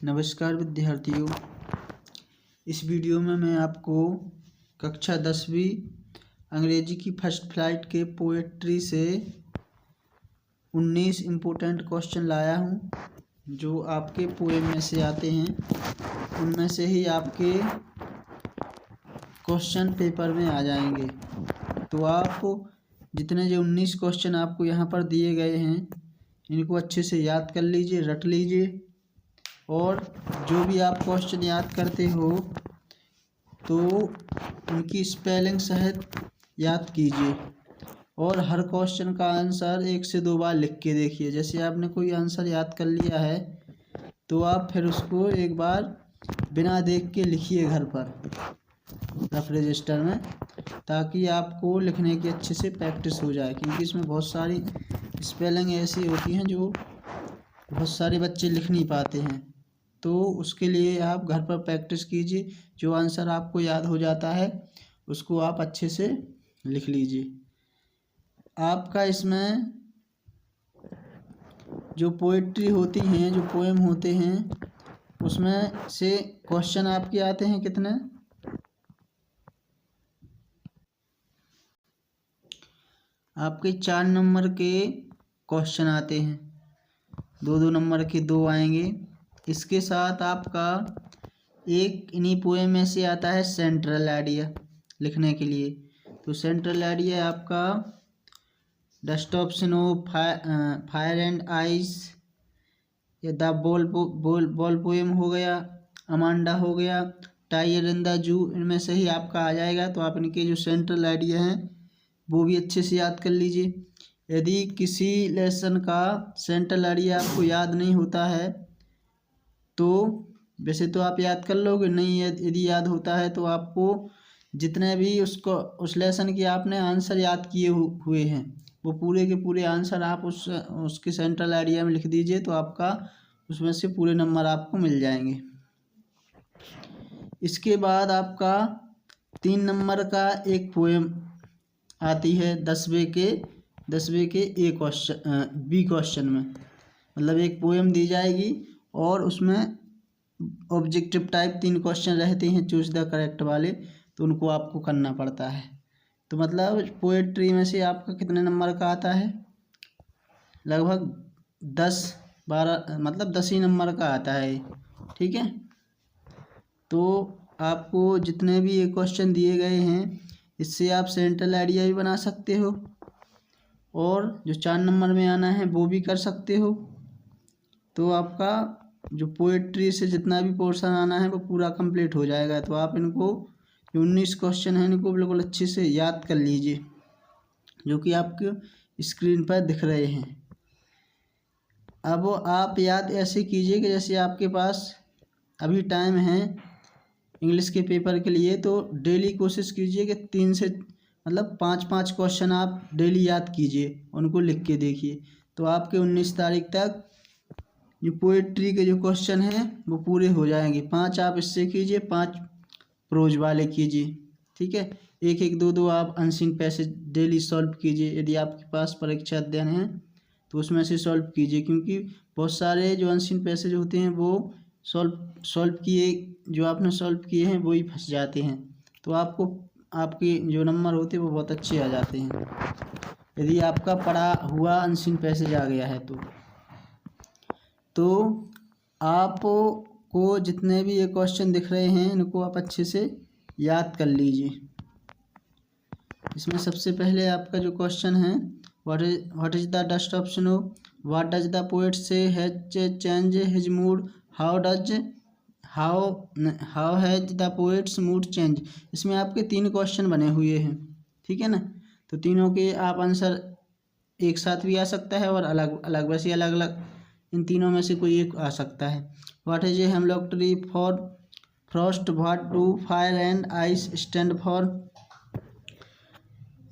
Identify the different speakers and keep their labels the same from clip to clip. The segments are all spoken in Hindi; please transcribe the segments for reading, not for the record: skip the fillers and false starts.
Speaker 1: नमस्कार विद्यार्थियों, इस वीडियो में मैं आपको कक्षा 10वीं अंग्रेजी की फर्स्ट फ्लाइट के पोएट्री से 19 इम्पोर्टेंट क्वेश्चन लाया हूँ जो आपके पोएम में से आते हैं। उनमें से ही आपके क्वेश्चन पेपर में आ जाएंगे। तो आप जितने जो 19 क्वेश्चन आपको यहाँ पर दिए गए हैं इनको अच्छे से याद कर लीजिए, रट लीजिए। और जो भी आप क्वेश्चन याद करते हो तो उनकी स्पेलिंग सहित याद कीजिए और हर क्वेश्चन का आंसर 1 से 2 बार लिख के देखिए। जैसे आपने कोई आंसर याद कर लिया है तो आप फिर उसको एक बार बिना देख के लिखिए घर पर रफ रजिस्टर में, ताकि आपको लिखने की अच्छे से प्रैक्टिस हो जाए। क्योंकि इसमें बहुत सारी स्पेलिंग ऐसी होती हैं जो बहुत सारे बच्चे लिख नहीं पाते हैं। तो उसके लिए आप घर पर प्रैक्टिस कीजिए। जो आंसर आपको याद हो जाता है उसको आप अच्छे से लिख लीजिए। आपका इसमें जो पोएट्री होती हैं, जो पोएम होते हैं, उसमें से क्वेश्चन आपके आते हैं कितने? आपके 4 नंबर के क्वेश्चन आते हैं, 2-2 नंबर के 2 आएंगे। इसके साथ आपका एक इन्हीं पोएम में से आता है सेंट्रल आइडिया लिखने के लिए। तो सेंट्रल आइडिया आपका dust of snow, fire and ice, या द बॉल पोएम हो गया, अमांडा हो गया, टाइगर इन द जू, इनमें से ही आपका आ जाएगा। तो आप इनके जो सेंट्रल आइडिया हैं वो भी अच्छे से याद कर लीजिए। यदि किसी लेसन का सेंट्रल आइडिया आपको याद नहीं होता है तो वैसे तो आप याद कर लोगे, नहीं यदि याद होता है तो आपको जितने भी उस लेसन के आपने आंसर याद किए हुए हैं वो पूरे के पूरे आंसर आप उसके सेंट्रल आइडिया में लिख दीजिए। तो आपका उसमें से पूरे नंबर आपको मिल जाएंगे। इसके बाद आपका 3 नंबर का एक पोएम आती है 10वें के ए क्वेश्चन बी क्वेश्चन में। मतलब एक पोएम दी जाएगी और उसमें ऑब्जेक्टिव टाइप 3 क्वेश्चन रहते हैं चूज द करेक्ट वाले, तो उनको आपको करना पड़ता है। तो मतलब पोएट्री में से आपका कितने नंबर का आता है? लगभग 10-12 मतलब 10 ही नंबर का आता है, ठीक है। तो आपको जितने भी ये क्वेश्चन दिए गए हैं इससे आप सेंट्रल आइडिया भी बना सकते हो और जो 4 नंबर में आना है वो भी कर सकते हो। तो आपका जो पोएट्री से जितना भी पोर्शन आना है वो पूरा कंप्लीट हो जाएगा। तो आप इनको जो 19 क्वेश्चन हैं इनको बिल्कुल अच्छे से याद कर लीजिए, जो कि आपके स्क्रीन पर दिख रहे हैं। अब आप याद ऐसे कीजिए कि जैसे आपके पास अभी टाइम है इंग्लिश के पेपर के लिए, तो डेली कोशिश कीजिए कि 3 से मतलब 5-5 क्वेश्चन आप डेली याद कीजिए, उनको लिख के देखिए। तो आपके 19 तारीख तक जो पोएट्री के जो क्वेश्चन हैं वो पूरे हो जाएंगे। 5 आप इससे कीजिए, 5 प्रोज वाले कीजिए, ठीक है। 1-1, 2-2 आप अनसीन पैसेज डेली सॉल्व कीजिए। यदि आपके पास परीक्षा अध्ययन है तो उसमें से सॉल्व कीजिए, क्योंकि बहुत सारे जो अनसीन पैसेज होते हैं वो सॉल्व किए जो आपने सॉल्व किए हैं वो ही फंस जाते हैं। तो आपको आपके जो नंबर होते हैं वो बहुत अच्छे आ जाते हैं यदि आपका पढ़ा हुआ अनसीन पैसेज आ गया है। तो आपको जितने भी ये क्वेश्चन दिख रहे हैं इनको आप अच्छे से याद कर लीजिए। इसमें सबसे पहले आपका जो क्वेश्चन है what is the dust of snow, what does the poet say has change his mood, how has the poet's mood change. इसमें आपके 3 क्वेश्चन बने हुए हैं, ठीक है ना। तो तीनों के आप आंसर एक साथ भी आ सकता है और अलग अलग, वैसे अलग अलग इन तीनों में से कोई एक आ सकता है। What is a hemlock tree for Frost, what do fire and ice stand for.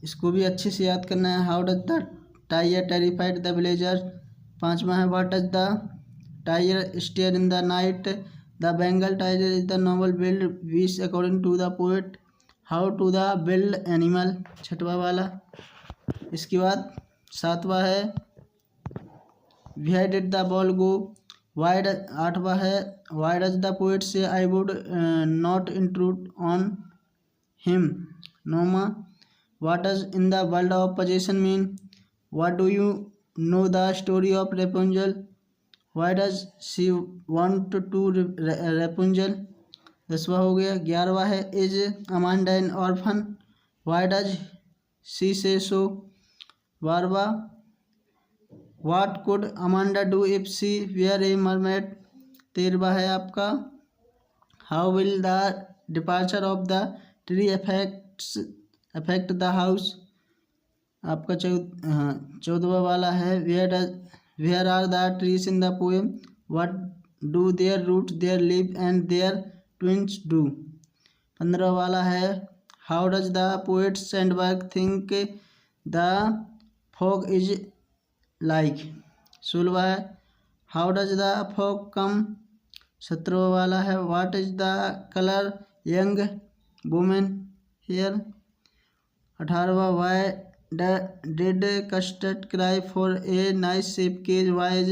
Speaker 1: इसको भी अच्छे से याद करना है। How does the tiger terrified the villager. 5वां है what does the tiger stare in the night, the Bengal tiger is the noble build beast according to the poet, how to the build animal. 6वां वाला। इसके बाद 7वां है वेयर डिड द बॉल गो, आठवां है why does the poet say I would not intrude on him. नौमा what does in the world of possession mean. What do you know the story of Rapunzel. Why does she want to Rapunzel. 10वां हो गया। 11वां है is Amanda an orphan. Why does she say so. 12वां what could Amanda do if she were a mermaid. 13वां है आपका how will the departure of the tree affect the house. आपका 14वां वाला है where are the trees in the poem. What do their root their leave and their twins do. 15वां वाला है how does the poet Sandburg think the fog is like. 16वां है how does the fog come. 17वां वाला है what is the colour young women hair. 18वां why did Custard cry for a nice shape cage. Why is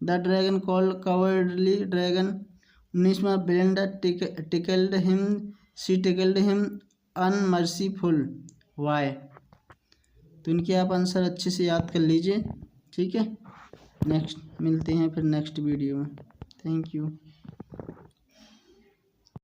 Speaker 1: the dragon called cowardly dragon. 19वां Belinda tickled him she tickled him unmerciful. Why. तो इनके आप आंसर अच्छे से याद कर लीजिए। ठीक है, नेक्स्ट मिलते हैं फिर नेक्स्ट वीडियो में। Thank you.